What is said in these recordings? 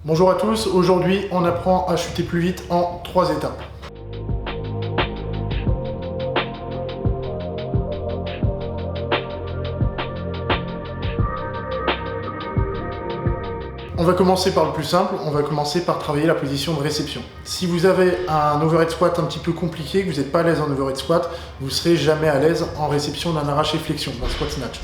Bonjour à tous, aujourd'hui on apprend à chuter plus vite en 3 étapes. On va commencer par le plus simple, on va commencer par travailler la position de réception. Si vous avez un overhead squat un petit peu compliqué, que vous n'êtes pas à l'aise en overhead squat, vous ne serez jamais à l'aise en réception d'un arraché flexion, d'un squat snatch.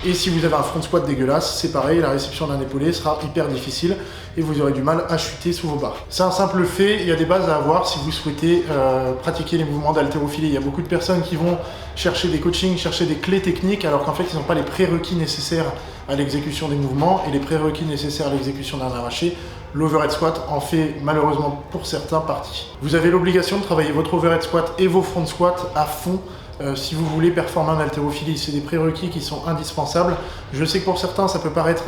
Et si vous avez un front squat dégueulasse, c'est pareil, la réception d'un épaulé sera hyper difficile et vous aurez du mal à chuter sous vos barres. C'est un simple fait, il y a des bases à avoir si vous souhaitez pratiquer les mouvements d'haltérophilie. Il y a beaucoup de personnes qui vont chercher des coachings, chercher des clés techniques, alors qu'en fait ils n'ont pas les prérequis nécessaires à l'exécution des mouvements et les prérequis nécessaires à l'exécution d'un arraché. L'overhead squat en fait malheureusement pour certains partie. Vous avez l'obligation de travailler votre overhead squat et vos front squats à fond si vous voulez performer en haltérophilie. C'est des prérequis qui sont indispensables. Je sais que pour certains ça peut paraître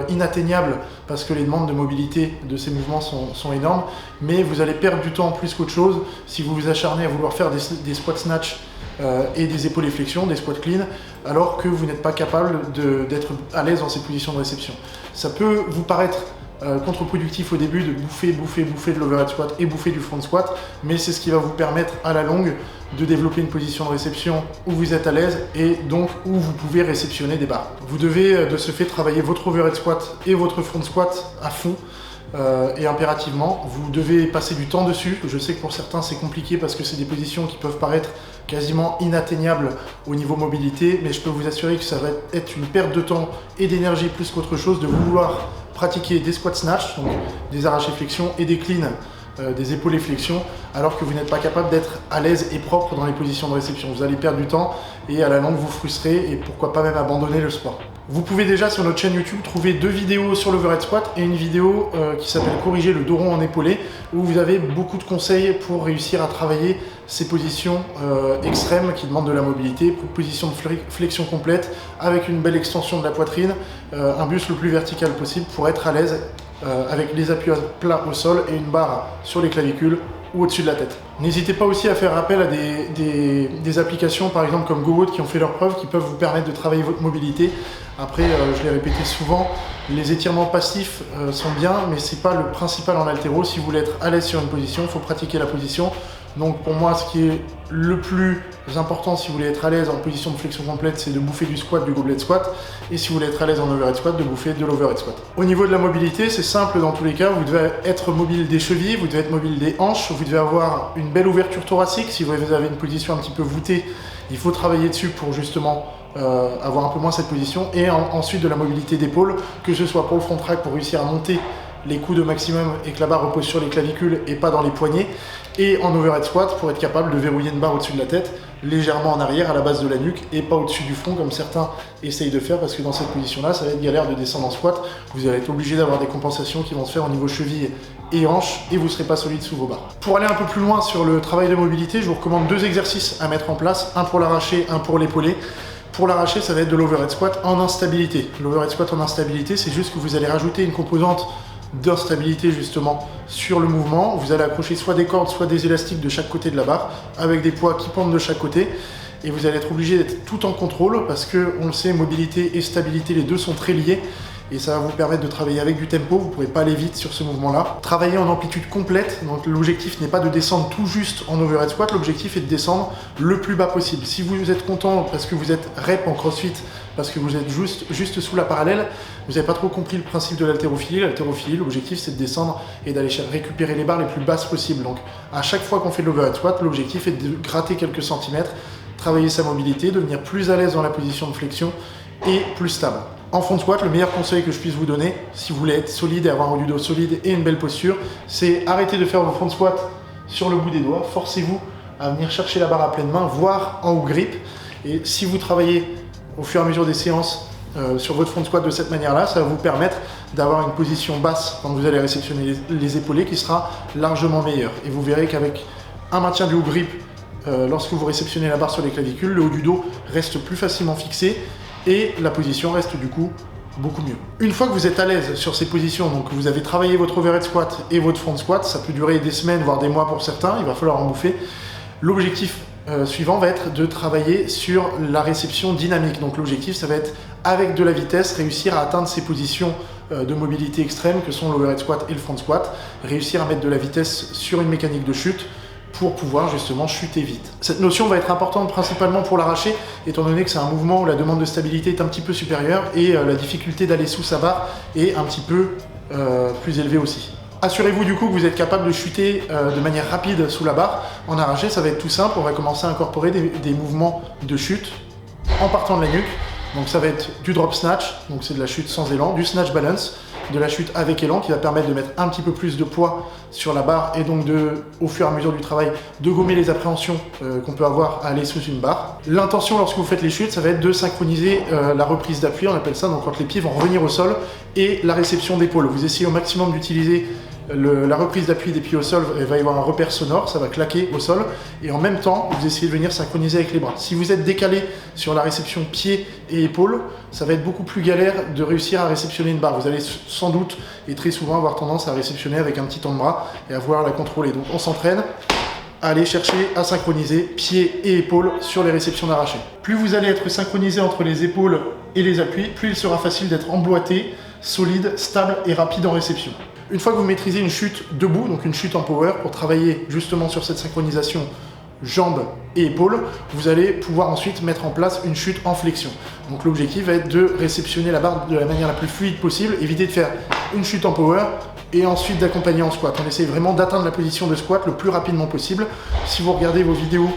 inatteignable parce que les demandes de mobilité de ces mouvements sont énormes, mais vous allez perdre du temps plus qu'autre chose si vous vous acharnez à vouloir faire des squats snatch et des épaulés flexion, des squats clean, alors que vous n'êtes pas capable d'être à l'aise dans ces positions de réception. Ça peut vous paraître contre-productif au début de bouffer de l'overhead squat et bouffer du front squat, mais c'est ce qui va vous permettre à la longue de développer une position de réception où vous êtes à l'aise et donc où vous pouvez réceptionner des barres. Vous devez de ce fait travailler votre overhead squat et votre front squat à fond. Et impérativement, vous devez passer du temps dessus. Je sais que pour certains c'est compliqué parce que c'est des positions qui peuvent paraître quasiment inatteignables au niveau mobilité, mais je peux vous assurer que ça va être une perte de temps et d'énergie plus qu'autre chose de vouloir pratiquer des squats snatch, donc des arrachés flexion et des cleans, des épaulés flexion, alors que vous n'êtes pas capable d'être à l'aise et propre dans les positions de réception. Vous allez perdre du temps et à la longue vous frustrer et pourquoi pas même abandonner le sport. Vous pouvez déjà sur notre chaîne YouTube trouver 2 vidéos sur l'overhead squat et une vidéo qui s'appelle Corriger le dos rond en épaulé, où vous avez beaucoup de conseils pour réussir à travailler ces positions extrêmes qui demandent de la mobilité, position de flexion complète avec une belle extension de la poitrine, un buste le plus vertical possible pour être à l'aise avec les appuis plats au sol et une barre sur les clavicules ou au-dessus de la tête. N'hésitez pas aussi à faire appel à des applications par exemple comme GoWood qui ont fait leurs preuves, qui peuvent vous permettre de travailler votre mobilité. Après, je l'ai répété souvent, les étirements passifs sont bien, mais c'est pas le principal en haltéro. Si vous voulez être à l'aise sur une position, il faut pratiquer la position. Donc pour moi, ce qui est le plus important si vous voulez être à l'aise en position de flexion complète, c'est de bouffer du squat, du goblet squat. Et si vous voulez être à l'aise en overhead squat, de bouffer de l'overhead squat. Au niveau de la mobilité, c'est simple dans tous les cas. Vous devez être mobile des chevilles, vous devez être mobile des hanches, vous devez avoir une belle ouverture thoracique. Si vous avez une position un petit peu voûtée, il faut travailler dessus pour justement avoir un peu moins cette position. Et ensuite de la mobilité d'épaule, que ce soit pour le front rack pour réussir à monter les coudes au maximum et que la barre repose sur les clavicules et pas dans les poignets, et en overhead squat pour être capable de verrouiller une barre au-dessus de la tête, légèrement en arrière à la base de la nuque et pas au-dessus du front comme certains essayent de faire, parce que dans cette position-là, ça va être galère de descendre en squat. Vous allez être obligé d'avoir des compensations qui vont se faire au niveau cheville et hanches et vous ne serez pas solide sous vos barres. Pour aller un peu plus loin sur le travail de mobilité, je vous recommande 2 exercices à mettre en place, un pour l'arraché, un pour l'épaulé. Pour l'arraché, ça va être de l'overhead squat en instabilité. L'overhead squat en instabilité, c'est juste que vous allez rajouter une composante d'instabilité justement sur le mouvement. Vous allez accrocher soit des cordes, soit des élastiques de chaque côté de la barre, avec des poids qui pendent de chaque côté. Et vous allez être obligé d'être tout en contrôle parce que, on le sait, mobilité et stabilité, les deux sont très liés. Et ça va vous permettre de travailler avec du tempo, vous ne pourrez pas aller vite sur ce mouvement-là. Travailler en amplitude complète, donc l'objectif n'est pas de descendre tout juste en overhead squat, l'objectif est de descendre le plus bas possible. Si vous êtes content parce que vous êtes rep en crossfit, parce que vous êtes juste sous la parallèle, vous n'avez pas trop compris le principe de l'haltérophilie. L'haltérophilie, l'objectif c'est de descendre et d'aller récupérer les barres les plus basses possibles. Donc à chaque fois qu'on fait de l'overhead squat, l'objectif est de gratter quelques centimètres, travailler sa mobilité, devenir plus à l'aise dans la position de flexion et plus stable. En front squat, le meilleur conseil que je puisse vous donner, si vous voulez être solide et avoir un haut du dos solide et une belle posture, c'est arrêter de faire vos front squats sur le bout des doigts. Forcez-vous à venir chercher la barre à pleine main, voire en haut grip. Et si vous travaillez au fur et à mesure des séances sur votre front squat de cette manière-là, ça va vous permettre d'avoir une position basse quand vous allez réceptionner les épaulés qui sera largement meilleure. Et vous verrez qu'avec un maintien du haut grip, lorsque vous réceptionnez la barre sur les clavicules, le haut du dos reste plus facilement fixé et la position reste du coup beaucoup mieux. Une fois que vous êtes à l'aise sur ces positions, donc vous avez travaillé votre overhead squat et votre front squat, ça peut durer des semaines voire des mois pour certains, il va falloir en bouffer. L'objectif suivant va être de travailler sur la réception dynamique. Donc l'objectif, ça va être avec de la vitesse, réussir à atteindre ces positions de mobilité extrême que sont l'overhead squat et le front squat, réussir à mettre de la vitesse sur une mécanique de chute pour pouvoir justement chuter vite. Cette notion va être importante principalement pour l'arraché, étant donné que c'est un mouvement où la demande de stabilité est un petit peu supérieure et la difficulté d'aller sous sa barre est un petit peu plus élevée aussi. Assurez-vous du coup que vous êtes capable de chuter de manière rapide sous la barre. En arraché, ça va être tout simple, on va commencer à incorporer des mouvements de chute en partant de la nuque. Donc ça va être du drop snatch, donc c'est de la chute sans élan, du snatch balance, de la chute avec élan qui va permettre de mettre un petit peu plus de poids sur la barre et donc au fur et à mesure du travail, de gommer les appréhensions qu'on peut avoir à aller sous une barre. L'intention lorsque vous faites les chutes, ça va être de synchroniser la reprise d'appui, on appelle ça, donc quand les pieds vont revenir au sol, et la réception d'épaule. Vous essayez au maximum d'utiliser la reprise d'appui des pieds au sol, il va y avoir un repère sonore, ça va claquer au sol, et en même temps, vous essayez de venir synchroniser avec les bras. Si vous êtes décalé sur la réception pied et épaules, ça va être beaucoup plus galère de réussir à réceptionner une barre. Vous allez sans doute et très souvent avoir tendance à réceptionner avec un petit temps de bras et à vouloir la contrôler. Donc on s'entraîne à aller chercher à synchroniser pieds et épaules sur les réceptions d'arraché. Plus vous allez être synchronisé entre les épaules et les appuis, plus il sera facile d'être emboîté, solide, stable et rapide en réception. Une fois que vous maîtrisez une chute debout, donc une chute en power, pour travailler justement sur cette synchronisation jambes et épaules, vous allez pouvoir ensuite mettre en place une chute en flexion. Donc l'objectif va être de réceptionner la barre de la manière la plus fluide possible, éviter de faire une chute en power et ensuite d'accompagner en squat. On essaie vraiment d'atteindre la position de squat le plus rapidement possible. Si vous regardez vos vidéos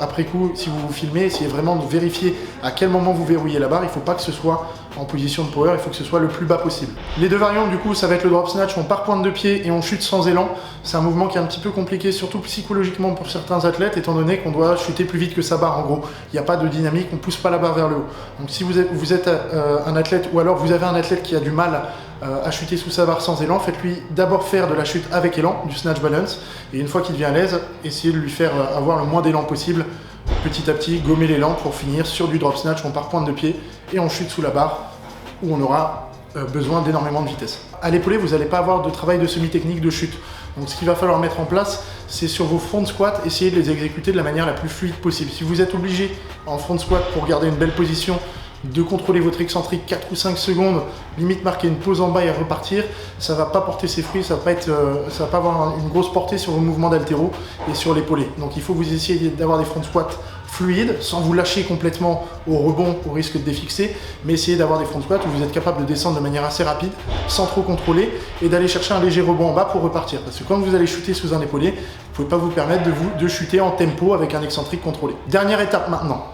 après coup, si vous vous filmez, essayez vraiment de vérifier à quel moment vous verrouillez la barre. Il ne faut pas que ce soit en position de power, il faut que ce soit le plus bas possible. Les deux variantes du coup, ça va être le drop snatch, on part pointe de pied et on chute sans élan. C'est un mouvement qui est un petit peu compliqué, surtout psychologiquement pour certains athlètes, étant donné qu'on doit chuter plus vite que sa barre en gros. Il n'y a pas de dynamique, on ne pousse pas la barre vers le haut. Donc si vous êtes un athlète, ou alors vous avez un athlète qui a du mal à chuter sous sa barre sans élan, faites-lui d'abord faire de la chute avec élan, du snatch balance, et une fois qu'il devient à l'aise, essayez de lui faire avoir le moins d'élan possible, petit à petit, gommer l'élan pour finir sur du drop snatch, on part pointe de pied et on chute sous la barre, où on aura besoin d'énormément de vitesse. À l'épaulé, vous n'allez pas avoir de travail de semi-technique de chute. Donc ce qu'il va falloir mettre en place, c'est sur vos front squats, essayer de les exécuter de la manière la plus fluide possible. Si vous êtes obligé en front squat pour garder une belle position, de contrôler votre excentrique 4 ou 5 secondes, limite marquer une pause en bas et repartir, ça va pas porter ses fruits, ça va pas avoir une grosse portée sur vos mouvements d'haltéro et sur l'épaulé. Donc il faut que vous essayiez d'avoir des front squats fluides, sans vous lâcher complètement au rebond au risque de défixer, mais essayez d'avoir des front squats où vous êtes capable de descendre de manière assez rapide, sans trop contrôler, et d'aller chercher un léger rebond en bas pour repartir. Parce que quand vous allez chuter sous un épaulé, vous ne pouvez pas vous permettre de chuter en tempo avec un excentrique contrôlé. Dernière étape maintenant.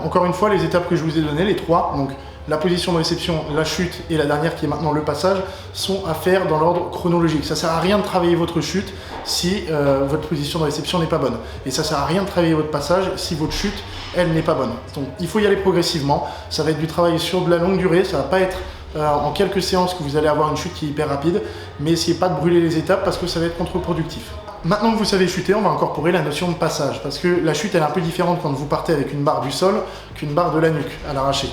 Encore une fois, les étapes que je vous ai données, les trois, donc la position de réception, la chute et la dernière qui est maintenant le passage, sont à faire dans l'ordre chronologique. Ça ne sert à rien de travailler votre chute si votre position de réception n'est pas bonne. Et ça ne sert à rien de travailler votre passage si votre chute, elle, n'est pas bonne. Donc il faut y aller progressivement. Ça va être du travail sur de la longue durée, ça ne va pas être en quelques séances que vous allez avoir une chute qui est hyper rapide, mais essayez pas de brûler les étapes parce que ça va être contre-productif. Maintenant que vous savez chuter, on va incorporer la notion de passage, parce que la chute elle est un peu différente quand vous partez avec une barre du sol qu'une barre de la nuque à l'arraché.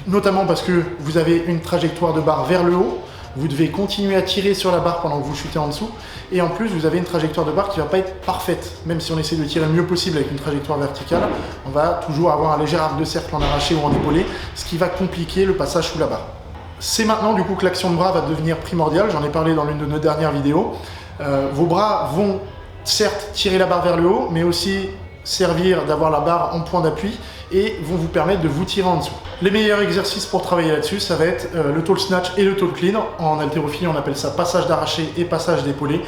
Notamment parce que vous avez une trajectoire de barre vers le haut, vous devez continuer à tirer sur la barre pendant que vous chutez en dessous, et en plus vous avez une trajectoire de barre qui ne va pas être parfaite. Même si on essaie de tirer le mieux possible avec une trajectoire verticale, on va toujours avoir un léger arc de cercle en arraché ou en épaulé, ce qui va compliquer le passage sous la barre. C'est maintenant du coup que l'action de bras va devenir primordiale, j'en ai parlé dans l'une de nos dernières vidéos. Vos bras vont certes tirer la barre vers le haut, mais aussi servir d'avoir la barre en point d'appui et vont vous permettre de vous tirer en dessous. Les meilleurs exercices pour travailler là-dessus, ça va être le tall snatch et le tall clean. En haltérophilie, on appelle ça passage d'arraché et passage d'épaulé.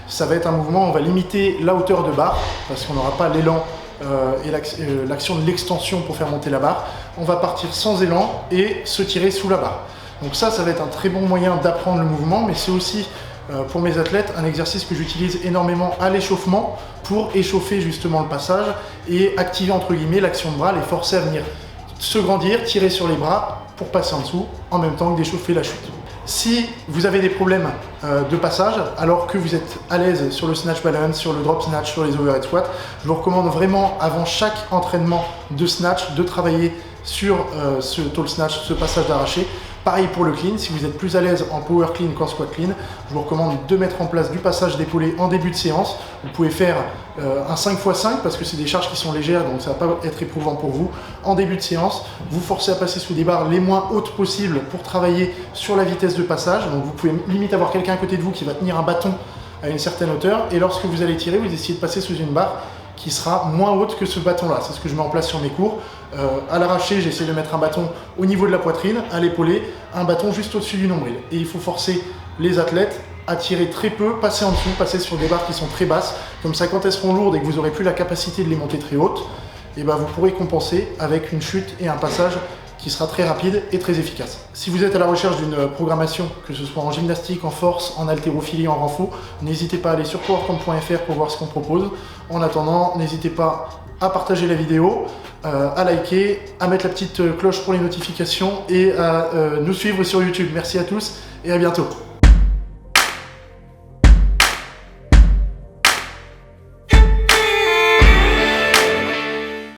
Ça va être un mouvement où on va limiter la hauteur de barre parce qu'on n'aura pas l'élan et l'action de l'extension pour faire monter la barre. On va partir sans élan et se tirer sous la barre. Donc ça va être un très bon moyen d'apprendre le mouvement, mais c'est aussi pour mes athlètes un exercice que j'utilise énormément à l'échauffement pour échauffer justement le passage et activer entre guillemets l'action de bras, les forcer à venir se grandir, tirer sur les bras pour passer en dessous en même temps que d'échauffer la chute. Si vous avez des problèmes de passage alors que vous êtes à l'aise sur le snatch balance, sur le drop snatch, sur les overhead squats, je vous recommande vraiment avant chaque entraînement de snatch de travailler sur ce tall snatch, ce passage d'arraché, Pareil pour le clean, si vous êtes plus à l'aise en power clean qu'en squat clean, je vous recommande de mettre en place du passage d'épaulé en début de séance. Vous pouvez faire un 5x5 parce que c'est des charges qui sont légères, donc ça ne va pas être éprouvant pour vous. En début de séance, vous forcez à passer sous des barres les moins hautes possibles pour travailler sur la vitesse de passage. Donc vous pouvez limite avoir quelqu'un à côté de vous qui va tenir un bâton à une certaine hauteur, et lorsque vous allez tirer, vous essayez de passer sous une barre qui sera moins haute que ce bâton-là. C'est ce que je mets en place sur mes cours. À l'arraché, j'essaie de mettre un bâton au niveau de la poitrine, à l'épaulé, un bâton juste au-dessus du nombril. Et il faut forcer les athlètes à tirer très peu, passer en dessous, passer sur des barres qui sont très basses. Comme ça, quand elles seront lourdes et que vous n'aurez plus la capacité de les monter très hautes, et ben vous pourrez compenser avec une chute et un passage qui sera très rapide et très efficace. Si vous êtes à la recherche d'une programmation, que ce soit en gymnastique, en force, en haltérophilie, en renfo, n'hésitez pas à aller sur powercamp.fr pour voir ce qu'on propose. En attendant, n'hésitez pas à partager la vidéo, à liker, à mettre la petite cloche pour les notifications et à nous suivre sur YouTube. Merci à tous et à bientôt.